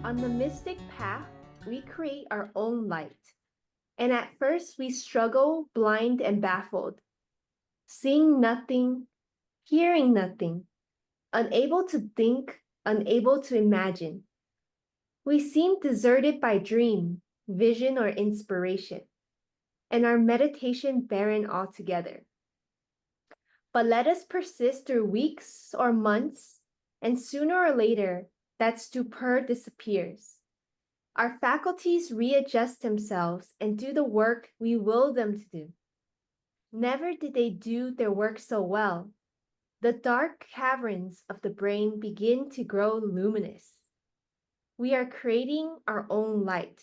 On the mystic path, we create our own light. And at first, we struggle, blind and baffled, seeing nothing, hearing nothing, unable to think, unable to imagine. We seem deserted by dream, vision, or inspiration, and our meditation barren altogether. But let us persist through weeks or months, and sooner or later, that stupor disappears. Our faculties readjust themselves and do the work we will them to do. Never did they do their work so well. The dark caverns of the brain begin to grow luminous. We are creating our own light.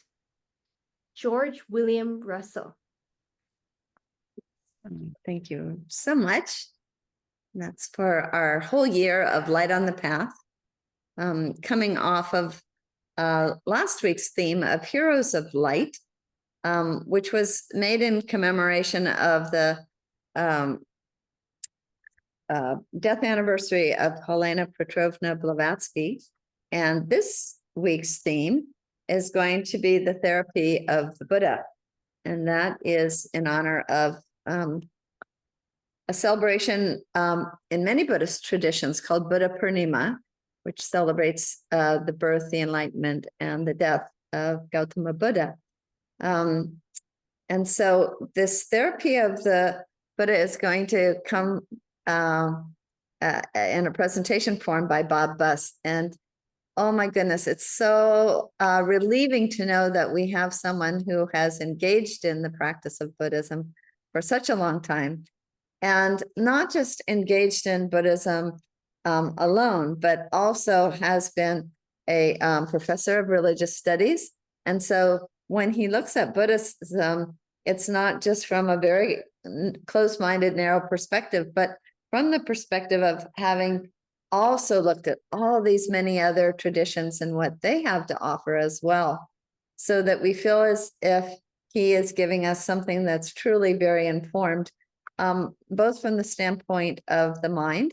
George William Russell. Thank you so much. That's for our whole year of Light on the Path, coming off of last week's theme of Heroes of Light, which was made in commemoration of the death anniversary of Helena Petrovna Blavatsky. And this week's theme is going to be the therapy of the Buddha. And that is in honor of a celebration in many Buddhist traditions called Buddha Purnima, which celebrates the birth, the enlightenment, and the death of Gautama Buddha. And so this therapy of the Buddha is going to come in a presentation form by Bob Buss. And oh my goodness, it's so relieving to know that we have someone who has engaged in the practice of Buddhism for such a long time, and not just engaged in Buddhism alone, but also has been a professor of religious studies. And so when he looks at Buddhism, it's not just from a very closed-minded, narrow perspective, but from the perspective of having also looked at all these many other traditions and what they have to offer as well, so that we feel as if he is giving us something that's truly very informed, both from the standpoint of the mind,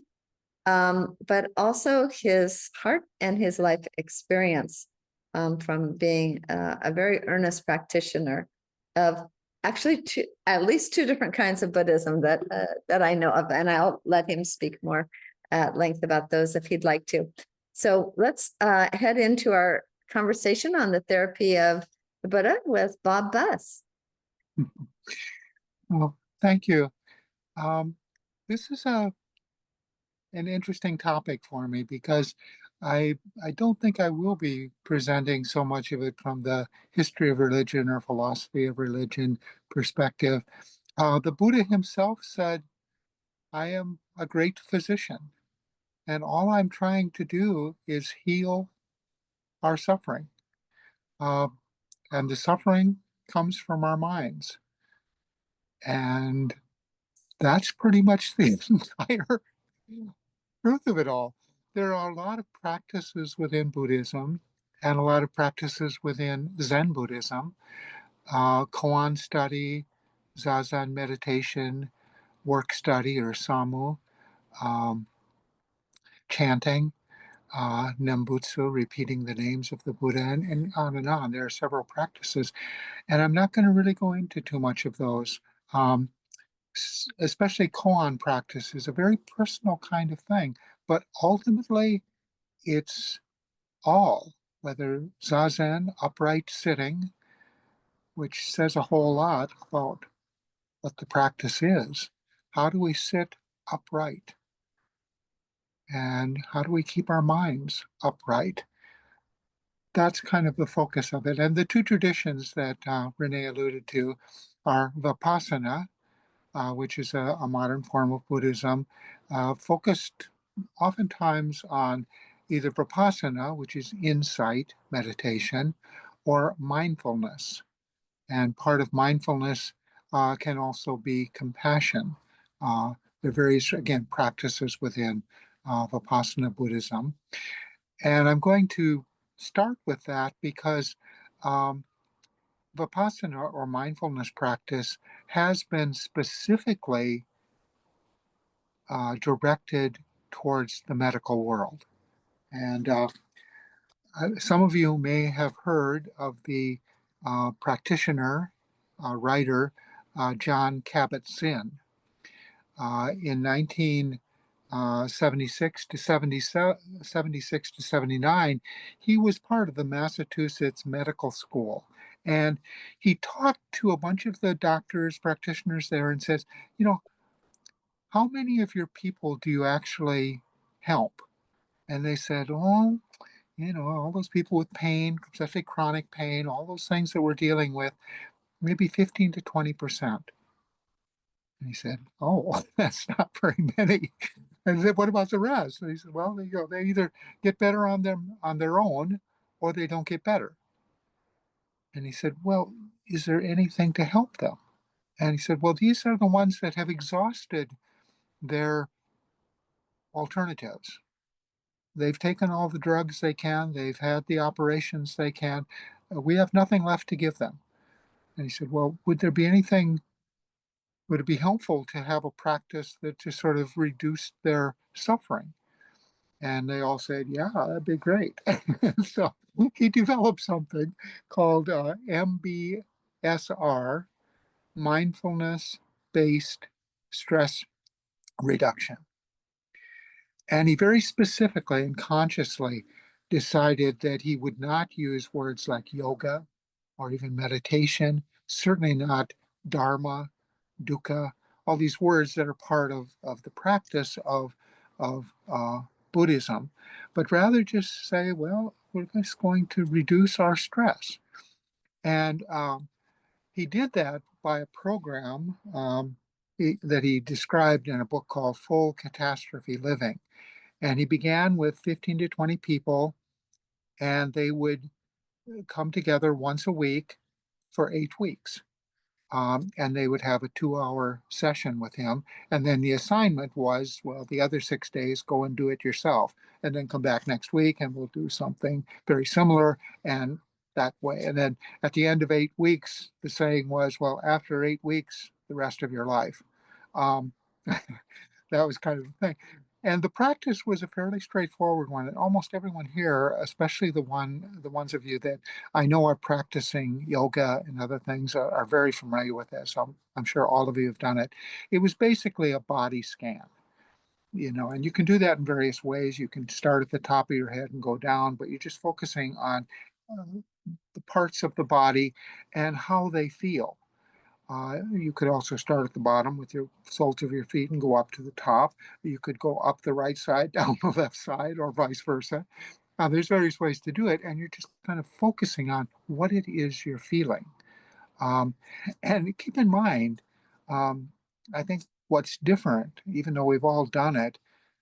but also his heart and his life experience, from being a very earnest practitioner of actually at least two different kinds of Buddhism that I know of, and I'll let him speak more at length about those if he'd like to. So let's head into our conversation on the therapy of the Buddha with Bob Buss. Well, thank you. This is an interesting topic for me because I don't think I will be presenting so much of it from the history of religion or philosophy of religion perspective. The Buddha himself said, "I am a great physician, and all I'm trying to do is heal our suffering. And the suffering comes from our minds." And that's pretty much the entire truth of it all. There are a lot of practices within Buddhism and a lot of practices within Zen Buddhism, koan study, zazen meditation, work study or samu, chanting, nembutsu, repeating the names of the Buddha, and on and on. There are several practices, and I'm not going to really go into too much of those. Especially koan practice is a very personal kind of thing, but ultimately it's all, whether zazen, upright sitting, which says a whole lot about what the practice is. How do we sit upright? And how do we keep our minds upright? That's kind of the focus of it. And the two traditions that Renée alluded to are Vipassana, which is a modern form of Buddhism, focused oftentimes on either Vipassana, which is insight meditation, or mindfulness. And part of mindfulness can also be compassion. There are various, again, practices within Vipassana Buddhism. And I'm going to start with that because Vipassana or mindfulness practice has been specifically directed towards the medical world. And some of you may have heard of the practitioner, writer, John Kabat-Zinn. In 1976 to 76 to 79, he was part of the Massachusetts Medical School. And he talked to a bunch of the doctors, practitioners there, and says, you know, how many of your people do you actually help? And they said, oh, all those people with pain, especially chronic pain, all those things that we're dealing with, maybe 15 to 20%. And he said, oh, that's not very many. And I said, what about the rest? And he said, well, they either get better on their own or they don't get better. And he said, well, is there anything to help them? And he said, well, these are the ones that have exhausted their alternatives. They've taken all the drugs they can, they've had the operations they can. We have nothing left to give them. And he said, well, would it be helpful to have a practice that just sort of reduced their suffering? And they all said, yeah, that'd be great. So he developed something called MBSR, mindfulness based stress reduction. And he very specifically and consciously decided that he would not use words like yoga or even meditation, certainly not dharma, dukkha, all these words that are part of the practice of Buddhism, but rather just say, well, we're just going to reduce our stress. And he did that by a program that he described in a book called Full Catastrophe Living. And he began with 15 to 20 people, and they would come together once a week for 8 weeks. And they would have a 2-hour session with him. And then the assignment was, well, the other 6 days, go and do it yourself. And then come back next week and we'll do something very similar. And that way. And then at the end of 8 weeks, the saying was, well, after 8 weeks, the rest of your life. Um, that was kind of the thing. And the practice was a fairly straightforward one. And almost everyone here, especially the ones of you that I know are practicing yoga and other things, are very familiar with this. I'm sure all of you have done it. It was basically a body scan, and you can do that in various ways. You can start at the top of your head and go down, but you're just focusing on uh, the parts of the body and how they feel. You could also start at the bottom with your soles of your feet and go up to the top. You could go up the right side, down the left side, or vice versa. There's various ways to do it, and you're just kind of focusing on what it is you're feeling. Um, and keep in mind, um, I think what's different, even though we've all done it,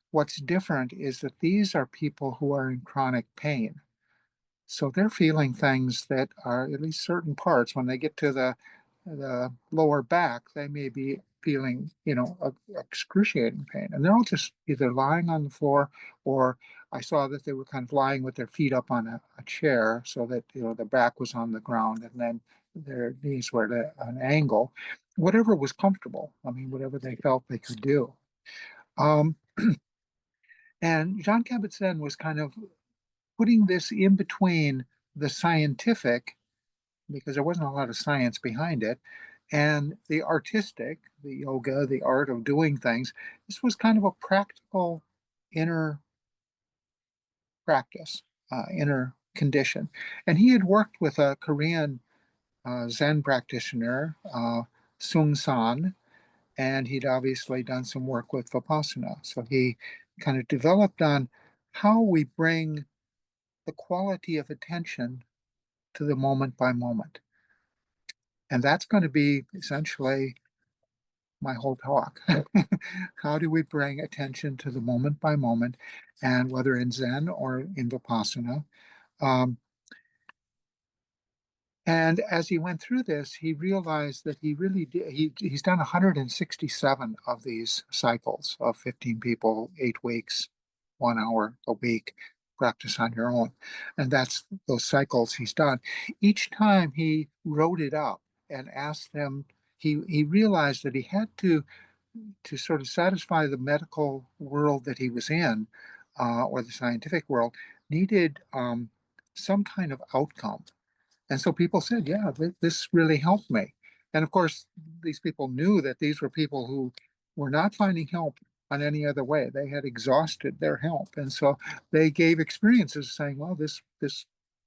what's different is that these are people who are in chronic pain. So they're feeling things that are at least certain parts. When they get to the lower back, they may be feeling, excruciating pain. And they're all just either lying on the floor, or I saw that they were kind of lying with their feet up on a chair so that, their back was on the ground and then their knees were at an angle. Whatever was comfortable. I mean, whatever they felt they could do. Um, and Jean Kabat-Zinn was kind of putting this in between the scientific, because there wasn't a lot of science behind it, and the artistic, the yoga, the art of doing things. This was kind of a practical inner practice, inner condition. And he had worked with a Korean Zen practitioner, Sung San, and he'd obviously done some work with Vipassana. So he kind of developed on how we bring the quality of attention to the moment by moment. And that's going to be essentially my whole talk. How do we bring attention to the moment by moment, and whether in Zen or in Vipassana? Um, and as he went through this, he realized that he really did. He's done 167 of these cycles of 15 people, 8 weeks, 1 hour a week, practice on your own. And that's those cycles he's done. Each time he wrote it up and asked them, he realized that he had to sort of satisfy the medical world that he was in, or the scientific world, needed some kind of outcome. And so people said, yeah, this really helped me. And of course, these people knew that these were people who were not finding help on any other way. They had exhausted their help. And so they gave experiences saying, well, this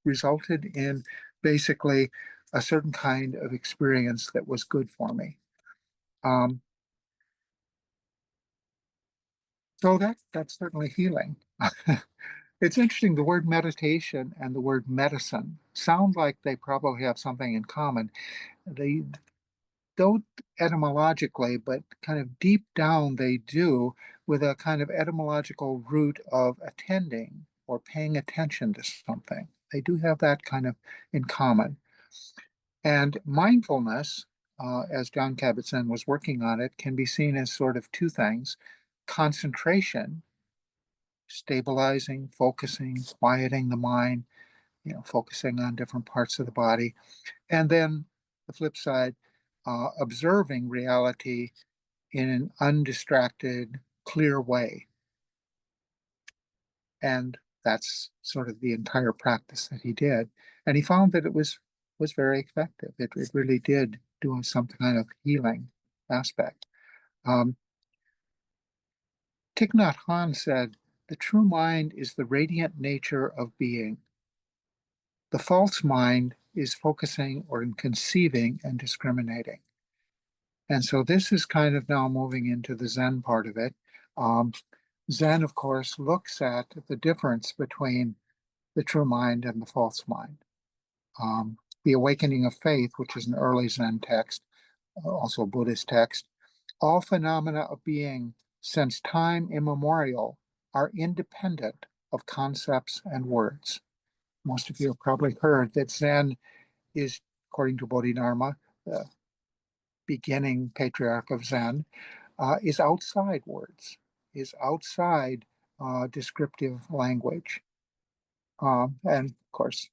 resulted in basically a certain kind of experience that was good for me. Um, so that's certainly healing. It's interesting, the word meditation and the word medicine sound like they probably have something in common. They don't etymologically, but kind of deep down they do, with a kind of etymological root of attending or paying attention to something. They do have that kind of in common. And mindfulness, as John Kabat-Zinn was working on it, can be seen as sort of two things: concentration, stabilizing, focusing, quieting the mind, focusing on different parts of the body. And then the flip side, observing reality in an undistracted, clear way. And that's sort of the entire practice that he did. And he found that it was very effective. It really did do some kind of healing aspect. Thich Nhat Hanh said, "The true mind is the radiant nature of being. The false mind is focusing or in conceiving and discriminating." And so this is kind of now moving into the Zen part of it. Zen, of course, looks at the difference between the true mind and the false mind. The Awakening of Faith, which is an early Zen text, also a Buddhist text, all phenomena of being since time immemorial are independent of concepts and words. Most of you have probably heard that Zen is, according to Bodhidharma, the beginning patriarch of Zen, is outside words, is outside descriptive language. And of course,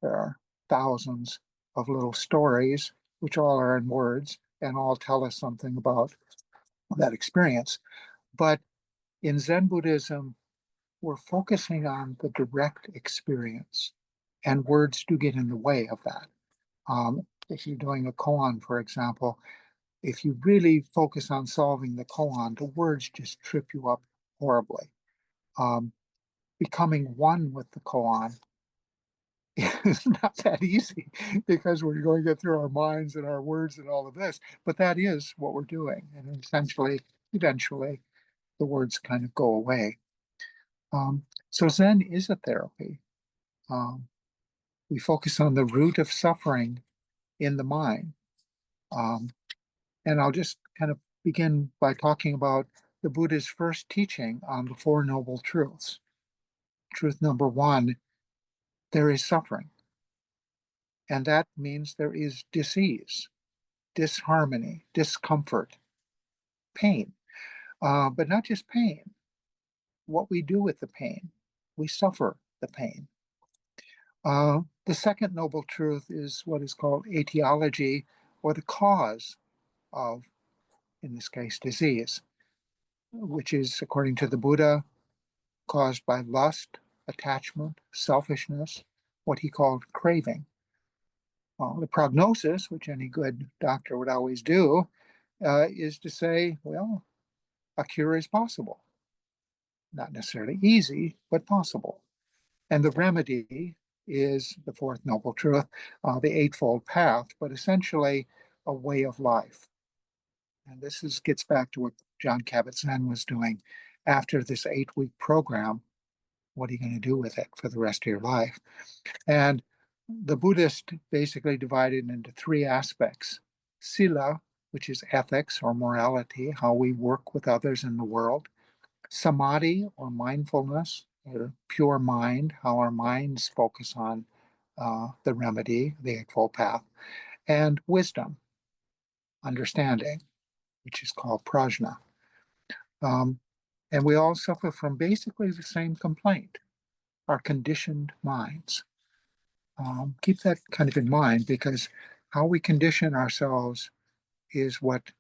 there are thousands of little stories, which all are in words and all tell us something about that experience. But in Zen Buddhism, we're focusing on the direct experience, and words do get in the way of that. If you're doing a koan, for example, if you really focus on solving the koan, the words just trip you up horribly. Becoming one with the koan is not that easy, because we're going to get through our minds and our words and all of this, but that is what we're doing. And essentially, eventually, the words kind of go away. So Zen is a therapy. We focus on the root of suffering in the mind. And I'll just kind of begin by talking about the Buddha's first teaching on the Four Noble Truths. Truth number one, there is suffering. And that means there is disease, disharmony, discomfort, pain. But not just pain. What we do with the pain, we suffer the pain. The second noble truth is what is called etiology, or the cause of, in this case, disease, which is, according to the Buddha, caused by lust, attachment, selfishness, what he called craving. The prognosis, which any good doctor would always do, is to say, well, a cure is possible. Not necessarily easy, but possible. And the remedy is the fourth noble truth, the Eightfold Path, but essentially a way of life. And this gets back to what John Kabat-Zinn was doing after this 8-week program. What are you going to do with it for the rest of your life? And the Buddhist basically divided into 3 aspects: sila, which is ethics or morality, how we work with others in the world; samadhi, or mindfulness, or pure mind, how our minds focus on the remedy, the Eightfold Path; and wisdom, understanding, which is called prajna. And we all suffer from basically the same complaint: our conditioned minds. Keep that kind of in mind, because how we condition ourselves is what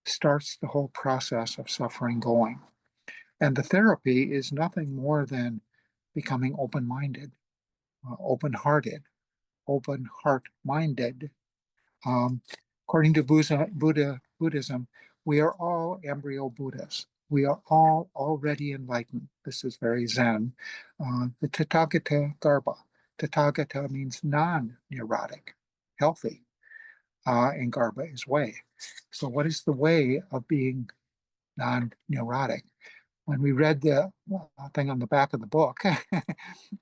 starts the whole process of suffering going. And the therapy is nothing more than becoming open-minded. open-hearted, open heart-minded. According to Buddhism, we are all embryo Buddhas. We are all already enlightened. This is very Zen. The Tathagata Garbha. Tathagata means non-neurotic, healthy, and Garbha is way. So what is the way of being non-neurotic? When we read the thing on the back of the book,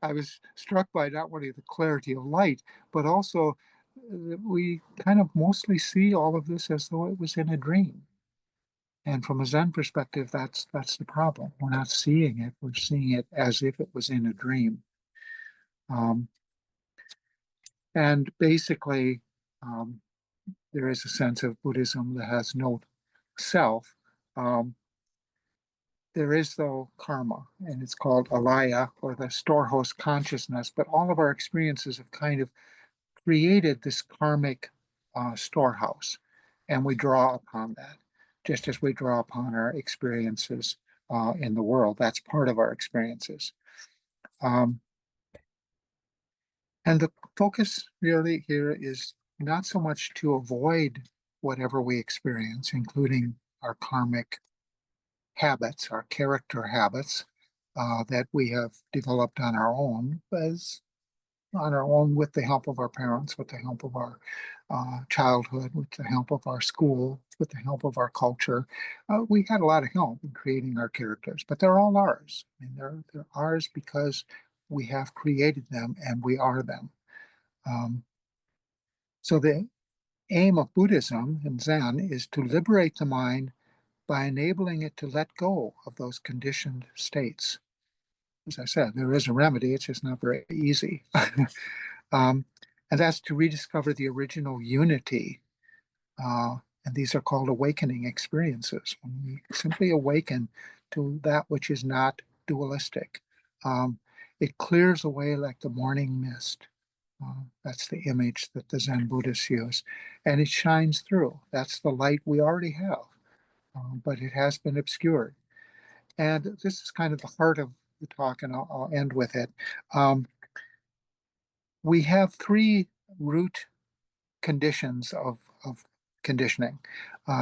I was struck by not only the clarity of light, but also we kind of mostly see all of this as though it was in a dream. And from a Zen perspective, that's the problem. We're not seeing it. We're seeing it as if it was in a dream. And basically, there is a sense of Buddhism that has no self. There is, though, karma, and it's called alaya, or the storehouse consciousness. But all of our experiences have kind of created this karmic storehouse, and we draw upon that, just as we draw upon our experiences in the world. That's part of our experiences. And the focus really here is not so much to avoid whatever we experience, including our karmic habits, our character habits that we have developed on our own, with the help of our parents, with the help of our childhood, with the help of our school, with the help of our culture. We had a lot of help in creating our characters, but they're all ours. I mean, they're ours because we have created them and we are them. So the aim of Buddhism and Zen is to liberate the mind by enabling it to let go of those conditioned states. As I said, there is a remedy, it's just not very easy. And that's to rediscover the original unity. And these are called awakening experiences. When we simply awaken to that which is not dualistic, it clears away like the morning mist. That's the image that the Zen Buddhists use. And it shines through. That's the light we already have, but it has been obscured. And this is kind of the heart of the talk, and I'll end with it. We have three root conditions of conditioning.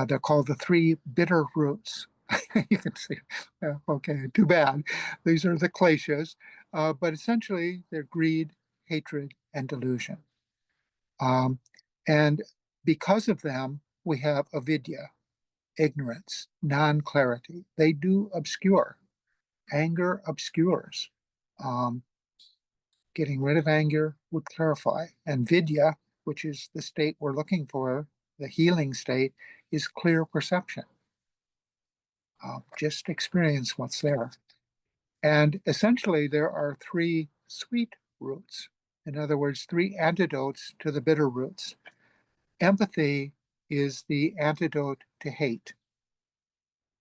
They're called the three bitter roots. You can see, okay, too bad. These are the kleshas, but essentially they're greed, hatred, and delusion. And because of them, we have avidya, ignorance, non-clarity. They do obscure. Anger obscures. Getting rid of anger would clarify. And vidya, which is the state we're looking for, the healing state, is clear perception. Just experience what's there. And essentially, there are three sweet roots. In other words, three antidotes to the bitter roots. Empathy is the antidote to hate.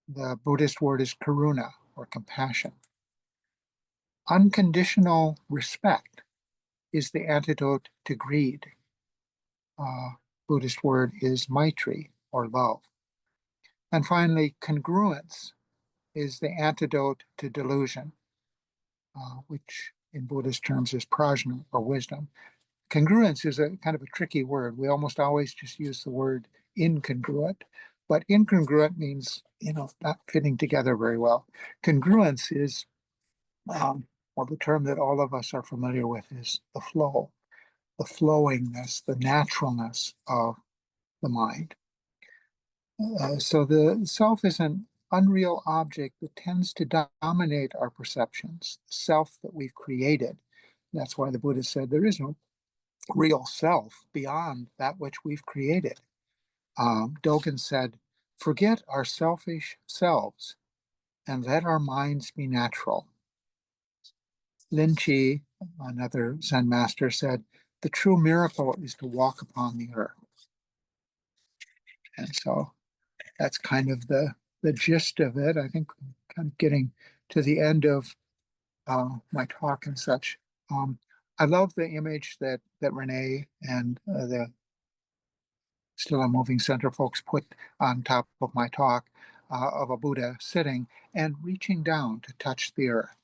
The Buddhist word is karuna, or compassion. Unconditional respect is the antidote to greed. Buddhist word is maitri, or love. And finally, congruence is the antidote to delusion, which in Buddhist terms is prajna, or wisdom. Congruence is a kind of a tricky word. We almost always just use the word incongruent, but incongruent means, not fitting together very well. Congruence is, well, the term that all of us are familiar with is the flow, the flowingness, the naturalness of the mind. So the self is an unreal object that tends to dominate our perceptions, the self that we've created. That's why the Buddha said there is no real self beyond that which we've created. Dogen said, forget our selfish selves and let our minds be natural. Lin Chi, another Zen master, said, the true miracle is to walk upon the earth. And so that's kind of the gist of it. I think I'm kind of getting to the end of my talk and such. I love the image that Renée and the Still a Moving Center folks put on top of my talk of a Buddha sitting and reaching down to touch the earth.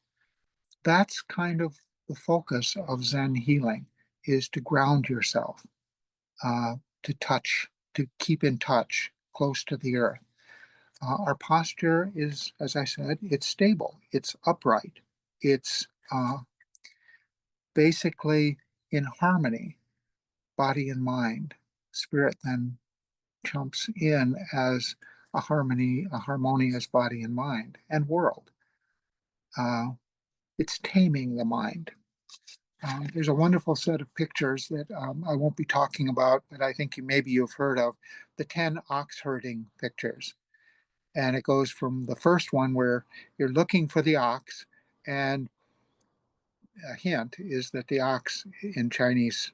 That's kind of the focus of Zen healing is to ground yourself, to touch, to keep in touch, close to the earth. Our posture is, as I said, it's stable, it's upright, it's basically in harmony, body and mind. Spirit then jumps in as a harmonious body and mind and world. It's taming the mind. There's a wonderful set of pictures that I won't be talking about, but I think maybe you've heard of, the 10 ox herding pictures. And it goes from the first one where you're looking for the ox, and a hint is that the ox in Chinese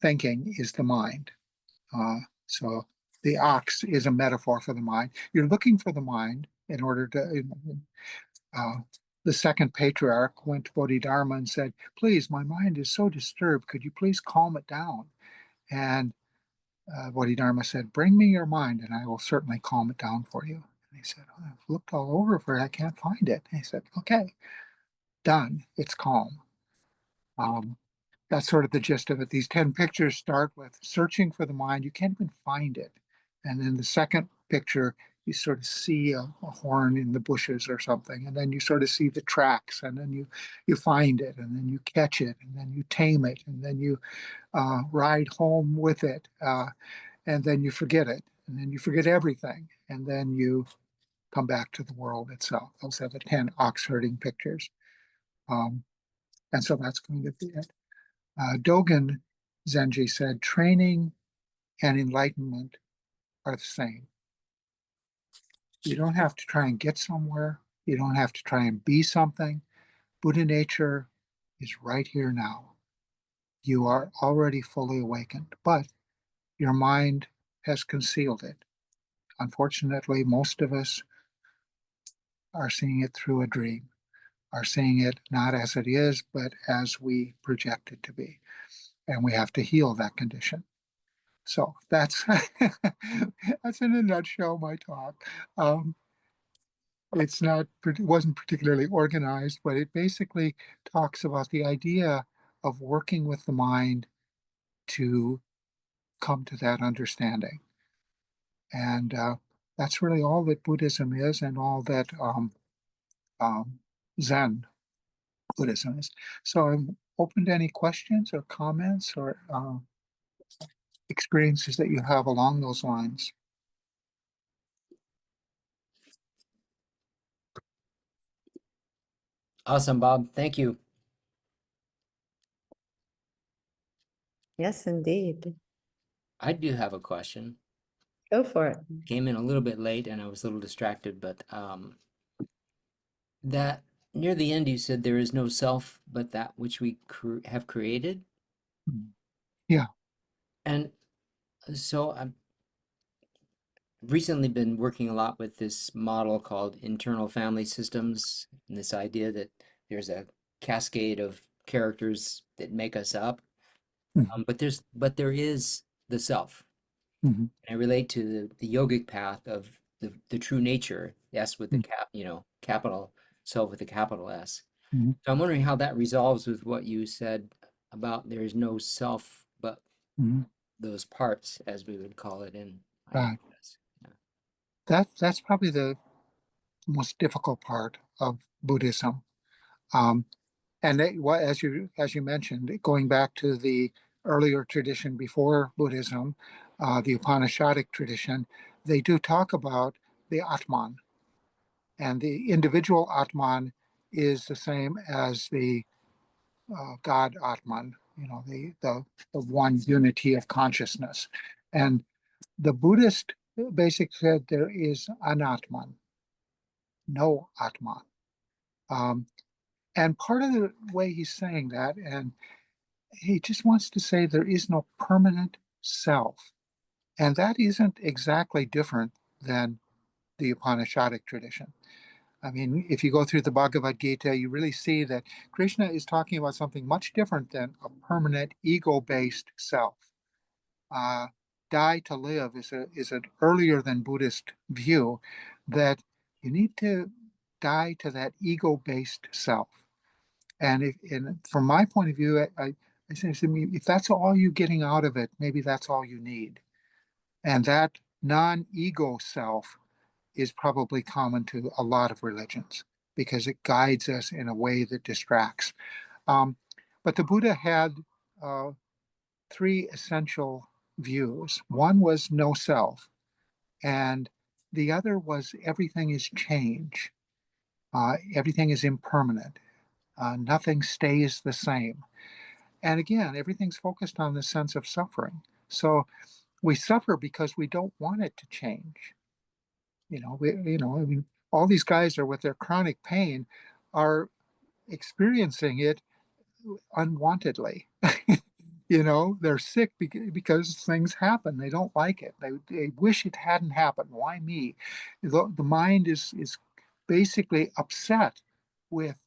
thinking is the mind. So the ox is a metaphor for the mind. You're looking for the mind in order to. The second patriarch went to Bodhidharma and said, "Please, my mind is so disturbed. Could you please calm it down?" And Bodhidharma said, "Bring me your mind, and I will certainly calm it down for you." And he said, "I've looked all over for it. I can't find it." And he said, "Okay, done. It's calm." Um, that's sort of the gist of it. These 10 pictures start with searching for the mind. You can't even find it. And then the second picture, you sort of see a horn in the bushes or something. And then you sort of see the tracks, and then you find it, and then you catch it, and then you tame it, and then you ride home with it. And then you forget it, and then you forget everything. And then you come back to the world itself. Those are the 10 ox herding pictures. And so that's going to be it. Dogen Zenji said, training and enlightenment are the same. You don't have to try and get somewhere. You don't have to try and be something. Buddha nature is right here now. You are already fully awakened, but your mind has concealed it. Unfortunately, most of us are seeing it through a dream, are seeing it not as it is, but as we project it to be. And we have to heal that condition. So that's that's in a nutshell my talk. It's not wasn't particularly organized, but it basically talks about the idea of working with the mind to come to that understanding, and that's really all that Buddhism is, and all that Zen Buddhism is. So I'm open to any questions or comments or experiences that you have along those lines. Awesome, Bob. Thank you. Yes, indeed. I do have a question. Go for it. Came in a little bit late and I was a little distracted, but that near the end you said there is no self but that which we have created. Yeah. And so I've recently been working a lot with this model called internal family systems, and this idea that there's a cascade of characters that make us up. Mhm. But there is the self. Mhm. And I relate to the yogic path of the true nature, S with the capital self with the capital S. Mhm. So I'm wondering how that resolves with what you said about there is no self but Mhm. those parts, as we would call it in Right. ideas. Yeah. That's probably the most difficult part of Buddhism. Um, and as you mentioned, going back to the earlier tradition before Buddhism, the Upanishadic tradition, they do talk about the Atman, and the individual Atman is the same as the God Atman, the one unity of consciousness. And the Buddhist basically said there is an Atman, no Atman. Um, and part of the way he's saying that, and he just wants to say there is no permanent self. And that isn't exactly different than the Upanishadic tradition. I mean, if you go through the Bhagavad Gita, you really see that Krishna is talking about something much different than a permanent ego-based self. Die to live is an earlier than Buddhist view that you need to die to that ego-based self. And from my point of view, I say to me, if that's all you're getting out of it, maybe that's all you need. And that non-ego self is probably common to a lot of religions because it guides us in a way that distracts. Um, but the Buddha had uh, three essential views. One was no self, and the other was everything is change. Everything is impermanent. Nothing stays the same. And again, everything's focused on the sense of suffering. So we suffer because we don't want it to change. I mean, all these guys are with their chronic pain are experiencing it unwantedly. They're sick because things happen. They don't like it. They wish it hadn't happened. Why me? The mind is basically upset with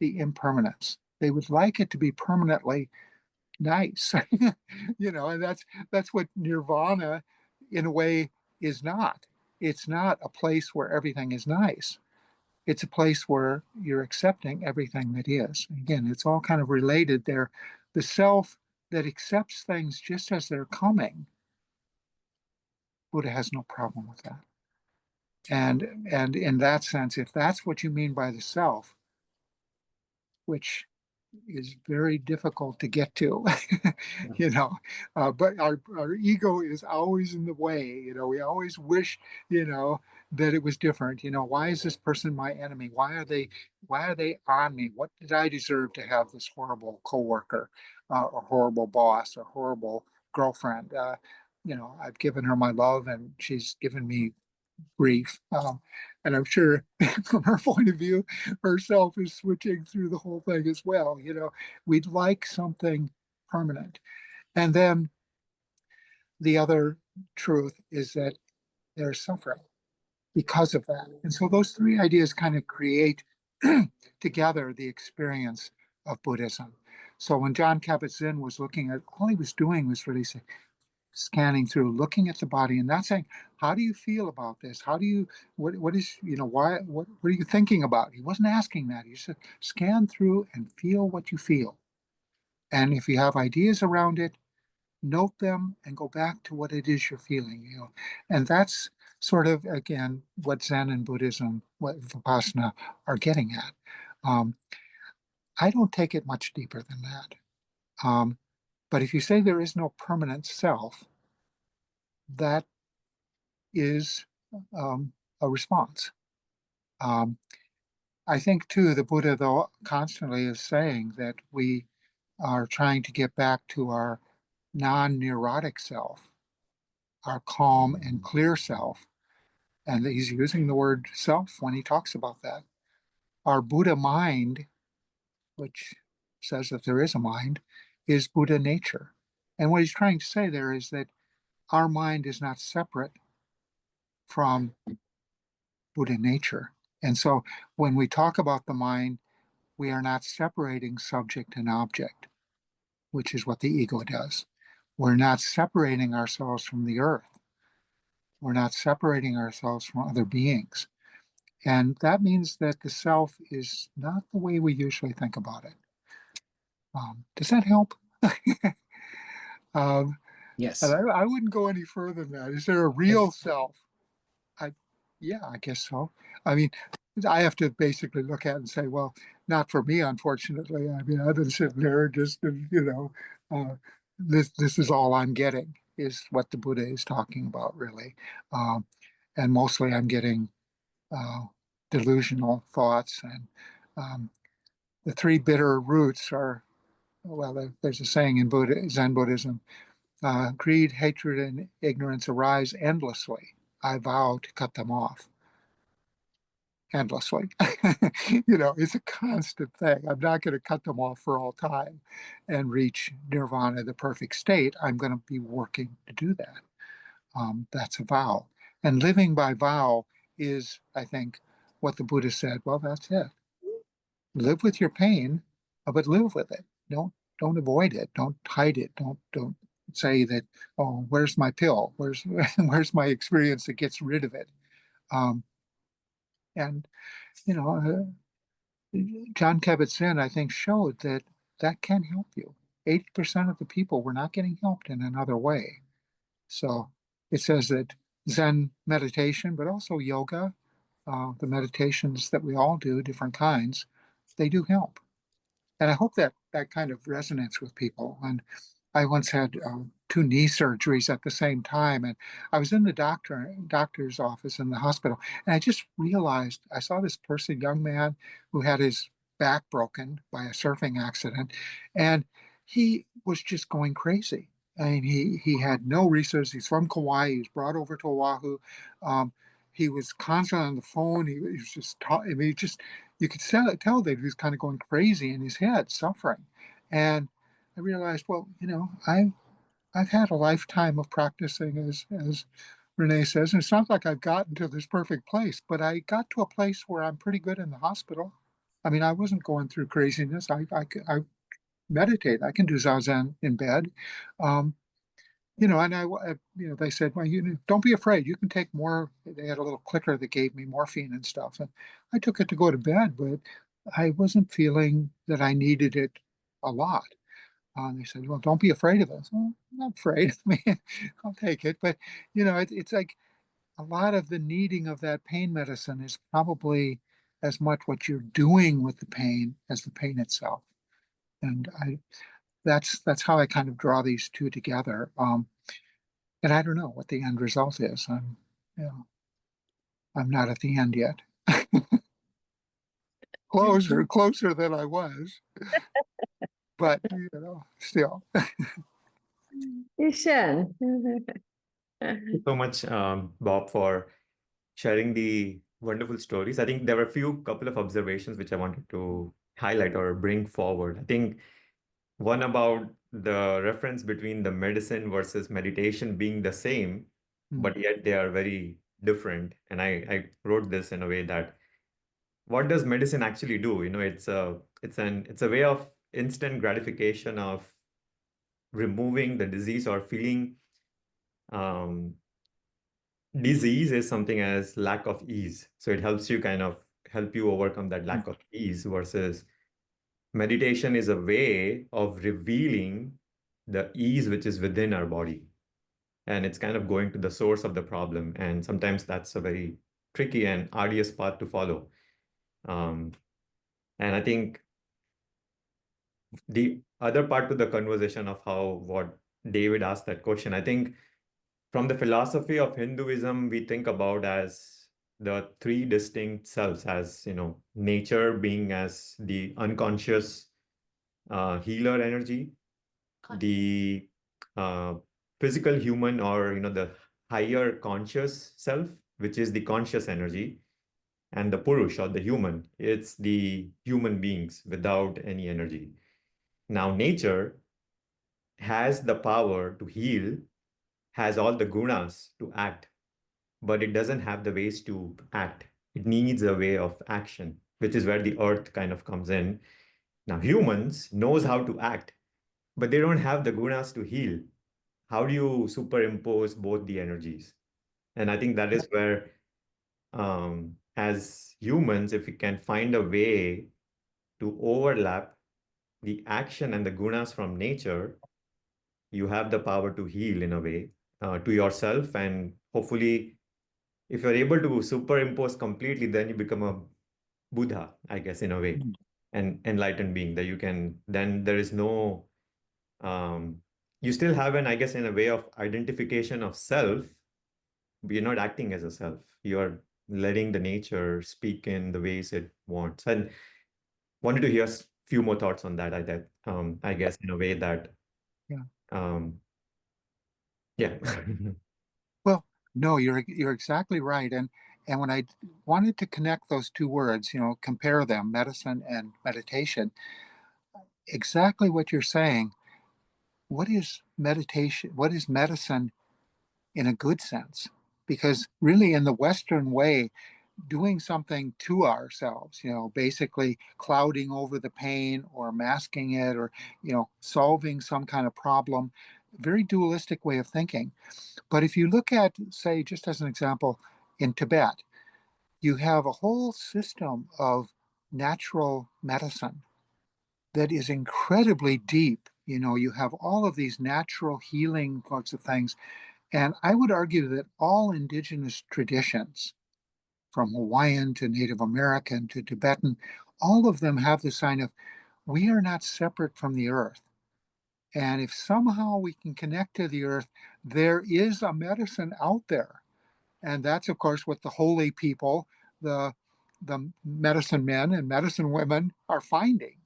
the impermanence. They would like it to be permanently nice, and that's what nirvana, in a way, is not. It's not a place where everything is nice. It's a place where you're accepting everything that is. Again, it's all kind of related there. The self that accepts things just as they're coming, Buddha has no problem with that. And in that sense, if that's what you mean by the self, which is very difficult to get to, you know. But our ego is always in the way. We always wish, that it was different. Why is this person my enemy? Why are they on me? What did I deserve to have this horrible coworker, a horrible boss, a horrible girlfriend? I've given her my love and she's given me grief. And I'm sure from her point of view, herself is switching through the whole thing as well. We'd like something permanent. And then the other truth is that there's suffering because of that. And so those three ideas kind of create together the experience of Buddhism. So when John Kabat-Zinn was looking at, all he was doing was really saying, scanning through, looking at the body, and not saying, "How do you feel about this? How do you? What is? Why? What are you thinking about?" He wasn't asking that. He said, "Scan through and feel what you feel, and if you have ideas around it, note them and go back to what it is you're feeling." And that's sort of again what Zen and Buddhism, what Vipassana are getting at. Um, I don't take it much deeper than that. Um, but if you say there is no permanent self, that is a response. Um, I think too, the Buddha, though, constantly is saying that we are trying to get back to our non-neurotic self, our calm and clear self. And he's using the word self when he talks about that. Our Buddha mind, which says that there is a mind, is Buddha nature. And what he's trying to say there is that our mind is not separate from Buddha nature. And so when we talk about the mind, we are not separating subject and object, which is what the ego does. We're not separating ourselves from the earth. We're not separating ourselves from other beings. And that means that the self is not the way we usually think about it. Does that help? um, and Yes. I wouldn't go any further than that. Is there a real self? I, yeah, I guess so. I mean, I have to basically look at it and say, well, not for me, unfortunately. I mean, I've been sitting there just, uh, this is all I'm getting is what the Buddha is talking about, really. Um, and mostly I'm getting uh, delusional thoughts. And the three bitter roots are, well, there's a saying in Zen Buddhism, greed, hatred, and ignorance arise endlessly. I vow to cut them off endlessly. It's a constant thing. I'm not going to cut them off for all time and reach nirvana, the perfect state. I'm going to be working to do that. That's a vow. And living by vow is, I think, what the Buddha said. Well, that's it. Live with your pain, but live with it. Don't avoid it. Don't hide it. Don't say that, oh, where's my pill? Where's my experience that gets rid of it? Um, and you know, John Kabat-Zinn, I think, showed that that can help you. 80% of the people were not getting helped in another way. So it says that Zen meditation, but also yoga, the meditations that we all do, different kinds, they do help. And I hope that that kind of resonates with people. And I once had two knee surgeries at the same time, and I was in the doctor's office in the hospital, and I just realized I saw this person, young man, who had his back broken by a surfing accident, and he was just going crazy. I mean, he had no resources. He's from Kauai. He was brought over to Oahu. Um, he was constantly on the phone. He was just I mean, just you could tell that he was kind of going crazy in his head, suffering. And I realized, well, I've had a lifetime of practicing, as Renee says, and it's not like I've gotten to this perfect place, but I got to a place where I'm pretty good in the hospital. I mean, I wasn't going through craziness. I meditate. I can do zazen in bed. Um, and they said, well, don't be afraid. You can take more. They had a little clicker that gave me morphine and stuff. And I took it to go to bed, but I wasn't feeling that I needed it a lot. They said, well, don't be afraid of this. Well, I'm not afraid. I mean, I'll take it. But, it's like a lot of the needing of that pain medicine is probably as much what you're doing with the pain as the pain itself. And that's how I kind of draw these two together. And I don't know what the end result is. You know, I'm not at the end yet. Closer than I was, but still. Ishan. So much, Bob, for sharing the wonderful stories. I think there were a few couple of observations which I wanted to highlight or bring forward. I think one about the reference between the medicine versus meditation being the same, but yet they are very different. And I wrote this in a way that what does medicine actually do? It's a way of instant gratification of removing the disease or feeling disease is something as lack of ease. So it helps you kind of help you overcome that lack of ease versus meditation is a way of revealing the ease which is within our body. And it's kind of going to the source of the problem. And sometimes that's a very tricky and arduous path to follow. And I think the other part to the conversation of what David asked that question, I think from the philosophy of Hinduism, we think about as the three distinct selves, as nature being as the unconscious healer energy, the physical human or the higher conscious self, which is the conscious energy, and the Purush or the human, it's the human beings without any energy. Now, nature has the power to heal, has all the gunas to act, but it doesn't have the ways to act. It needs a way of action, which is where the earth kind of comes in. Now, humans knows how to act, but they don't have the gunas to heal. How do you superimpose both the energies? And I think that is where, as humans, if we can find a way to overlap the action and the gunas from nature, you have the power to heal in a way to yourself. And hopefully, if you're able to superimpose completely, then you become a Buddha, I guess, in a way, an enlightened being that you can, then there is no, you still have I guess, in a way of identification of self, but you're not acting as a self. You're letting the nature speak in the ways it wants. And wanted to hear a few more thoughts on that. I guess in a way that, Yeah. Yeah. Well, no, you're exactly right. And when I wanted to connect those two words, compare them, medicine and meditation, exactly what you're saying. What is meditation? What is medicine in a good sense? Because really, in the Western way, doing something to ourselves, basically clouding over the pain or masking it or, solving some kind of problem, very dualistic way of thinking. But if you look at, say, just as an example, in Tibet, you have a whole system of natural medicine that is incredibly deep. You know, you have all of these natural healing sorts of things. And I would argue that all indigenous traditions, from Hawaiian to Native American to Tibetan, all of them have the sign of we are not separate from the earth. And if somehow we can connect to the earth, there is a medicine out there. And that's, of course, what the holy people, the, the medicine men and medicine women are finding.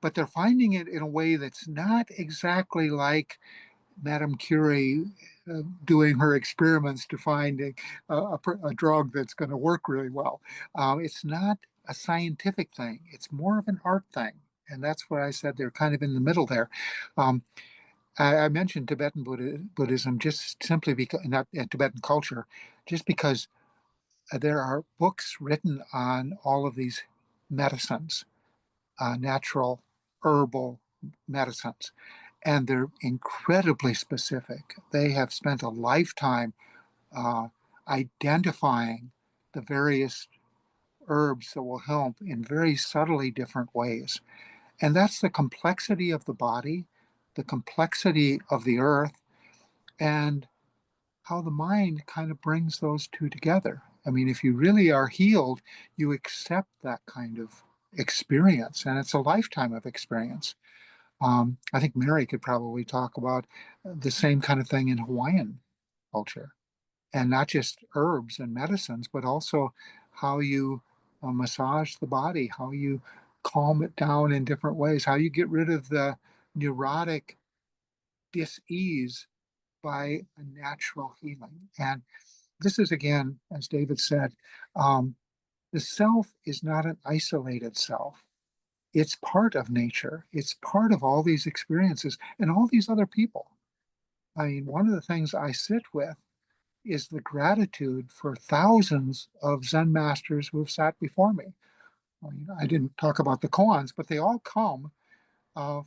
But they're finding it in a way that's not exactly like Madame Curie doing her experiments to find a drug that's going to work really well. It's not a scientific thing. It's more of an art thing. And that's what I said. They're kind of in the middle there. Um, I mentioned Tibetan Buddhism just simply because, not Tibetan culture, just because there are books written on all of these medicines, natural herbal medicines, and they're incredibly specific. They have spent a lifetime uh, identifying the various herbs that will help in very subtly different ways. And that's the complexity of the body, the complexity of the earth, and how the mind kind of brings those two together. I mean, if you really are healed, you accept that kind of experience, and it's a lifetime of experience. I think Mary could probably talk about the same kind of thing in Hawaiian culture, and not just herbs and medicines, but also how you massage the body, how you calm it down in different ways, how you get rid of the neurotic dis-ease by a natural healing. And this is, again, as David said, the self is not an isolated self. It's part of nature. It's part of all these experiences and all these other people. I mean, one of the things I sit with is the gratitude for thousands of Zen masters who have sat before me. Well, you know, I didn't talk about the koans, but they all come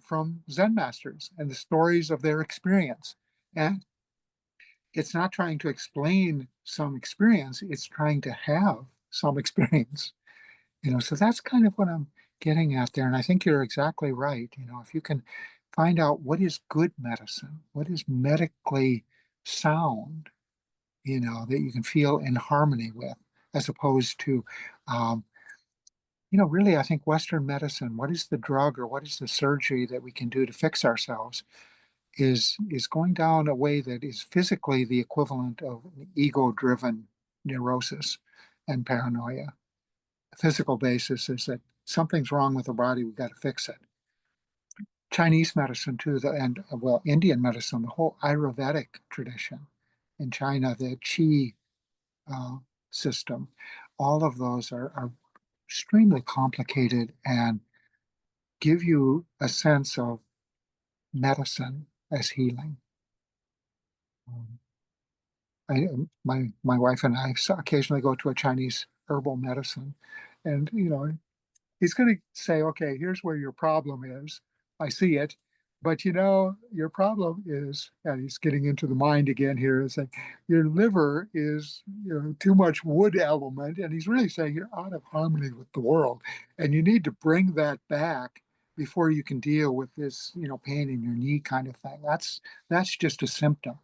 from Zen masters and the stories of their experience. And it's not trying to explain some experience, it's trying to have some experience. You know, so that's kind of what I'm getting at there. And I think you're exactly right. You know, if you can find out what is good medicine, what is medically sound, you know, that you can feel in harmony with, as opposed to, um, you know, really, I think Western medicine, what is the drug or what is the surgery that we can do to fix ourselves, is going down a way that is physically the equivalent of an ego-driven neurosis and paranoia. The physical basis is that something's wrong with the body, we've got to fix it. Chinese medicine too, and well, Indian medicine, the whole Ayurvedic tradition in China, the Qi uh, system, all of those are extremely complicated and give you a sense of medicine as healing. My wife and I occasionally go to a Chinese herbal medicine, and you know, he's going to say, okay, here's where your problem is. I see it. But you know, your problem is, and he's getting into the mind again here, is that your liver is, you know, too much wood element. And he's really saying you're out of harmony with the world. And you need to bring that back before you can deal with this, you know, pain in your knee kind of thing. That's just a symptom.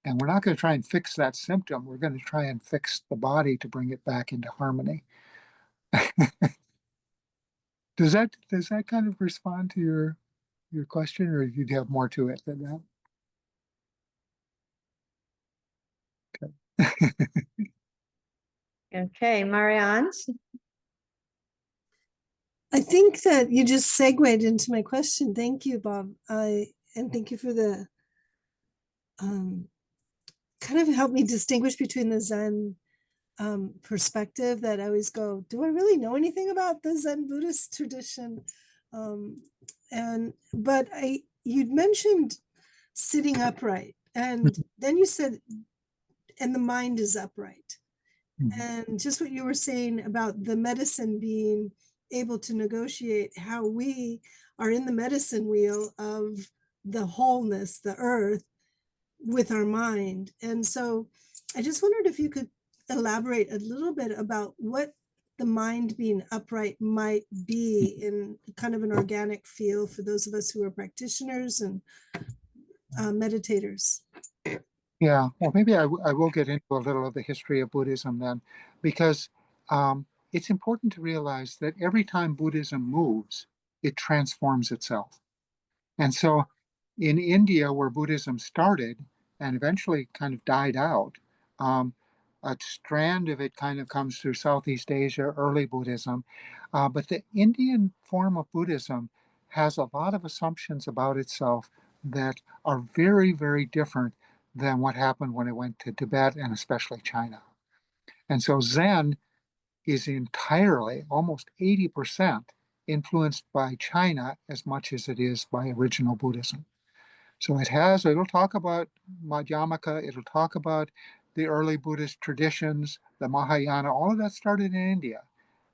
And we're not going to try and fix that symptom. We're going to try and fix the body to bring it back into harmony. Does that kind of respond to your question, or do you have more to it than that? Okay, Marianne. I think that you just segued into my question. Thank you, Bob. And thank you for the kind of help me distinguish between the Zen perspective that I always go, do I really know anything about the Zen Buddhist tradition? But you'd mentioned sitting upright, and then you said, and the mind is upright. And just what you were saying about the medicine being able to negotiate how we are in the medicine wheel of the wholeness, the earth, with our mind. And so I just wondered if you could elaborate a little bit about what the mind being upright might be in kind of an organic feel for those of us who are practitioners and meditators. Yeah, well, maybe I will get into a little of the history of Buddhism then, because it's important to realize that every time Buddhism moves, it transforms itself. And so in India, where Buddhism started and eventually kind of died out, a strand of it kind of comes through Southeast Asia, early Buddhism. But the Indian form of Buddhism has a lot of assumptions about itself that are very, very different than what happened when it went to Tibet and especially China. And so Zen is entirely, almost 80%, influenced by China as much as it is by original Buddhism. So it'll talk about Madhyamaka, it'll talk about the early Buddhist traditions, the Mahayana, all of that started in India.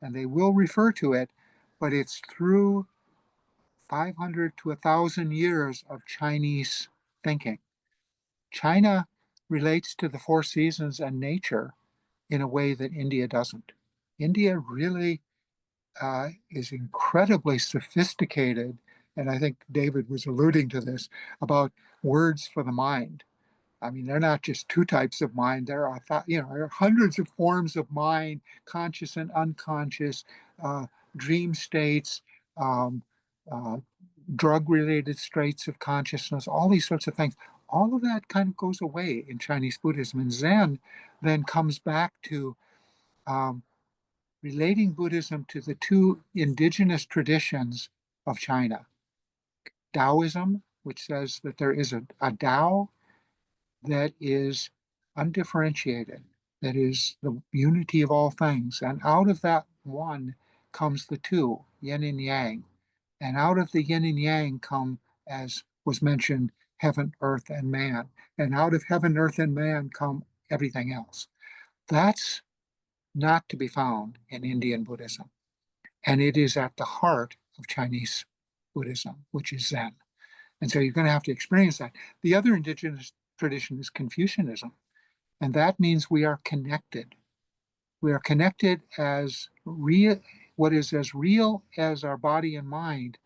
And they will refer to it, but it's through 500 to 1,000 years of Chinese thinking. China relates to the four seasons and nature in a way that India doesn't. India really is incredibly sophisticated, and I think David was alluding to this, about words for the mind. I mean, they're not just two types of mind. There are, there are hundreds of forms of mind, conscious and unconscious, dream states, um, uh, drug-related states of consciousness, all these sorts of things. All of that kind of goes away in Chinese Buddhism. And Zen then comes back to um, relating Buddhism to the two indigenous traditions of China. Taoism, which says that there is a Tao that is undifferentiated, that is the unity of all things. And out of that one comes the two, yin and yang. And out of the yin and yang come, as was mentioned, heaven, earth, and man. And out of heaven, earth, and man come everything else. That's not to be found in Indian Buddhism. And it is at the heart of Chinese Buddhism, which is Zen. And so you're going to have to experience that. The other indigenous tradition is Confucianism. And that means we are connected. We are connected as real. What is as real as our body and mind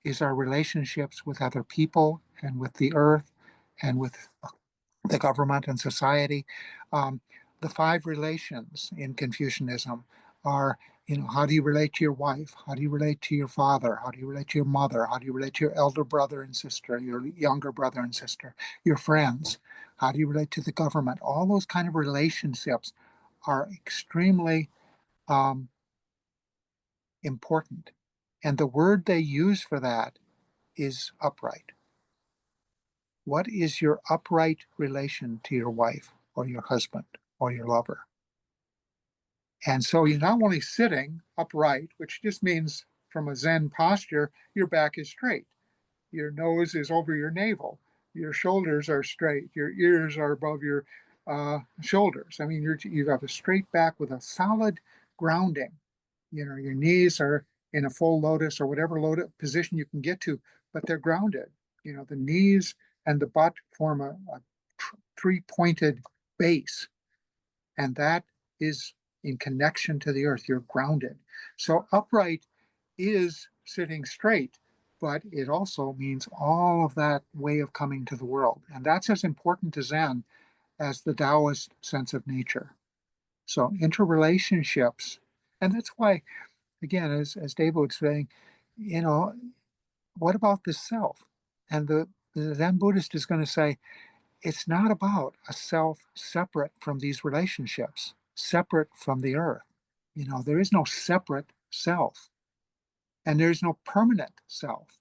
is our relationships with other people and with the earth and with the government and society. The five relations in Confucianism are, how do you relate to your wife? How do you relate to your father? How do you relate to your mother? How do you relate to your elder brother and sister, your younger brother and sister, your friends? How do you relate to the government? All those kind of relationships are extremely important. And the word they use for that is upright. What is your upright relation to your wife or your husband or your lover? And so you're not only sitting upright, which just means from a Zen posture, your back is straight. Your nose is over your navel. Your shoulders are straight. Your ears are above your shoulders. I mean, you have a straight back with a solid grounding. Your knees are in a full lotus or whatever lotus position you can get to, but they're grounded. The knees and the butt form a three-pointed base, and that is in connection to the earth. You're grounded. So upright is sitting straight, but it also means all of that way of coming to the world. And that's as important to Zen as the Taoist sense of nature. So interrelationships, and that's why, again, as David was saying, what about the self? And the Zen Buddhist is going to say, it's not about a self separate from these relationships, separate from the earth. There is no separate self, and there's no permanent self.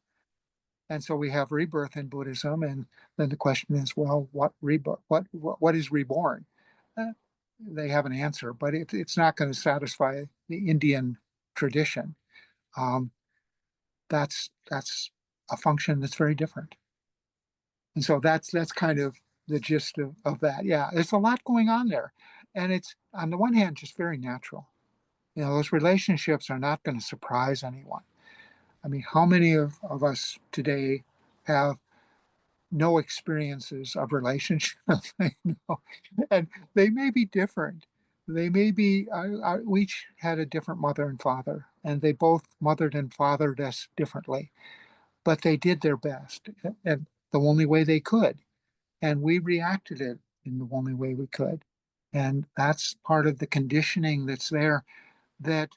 And so we have rebirth in Buddhism, and then the question is, well, what rebirth? What is reborn? They have an answer, but it's not going to satisfy the Indian tradition. That's a function that's very different. And so that's kind of the gist of that. Yeah, there's a lot going on there. And it's, on the one hand, just very natural. Those relationships are not going to surprise anyone. I mean, how many of us today have no experiences of relationships? And they may be different, they may be, we each had a different mother and father, and they both mothered and fathered us differently, but they did their best and the only way they could. And we reacted it in the only way we could. And that's part of the conditioning that's there that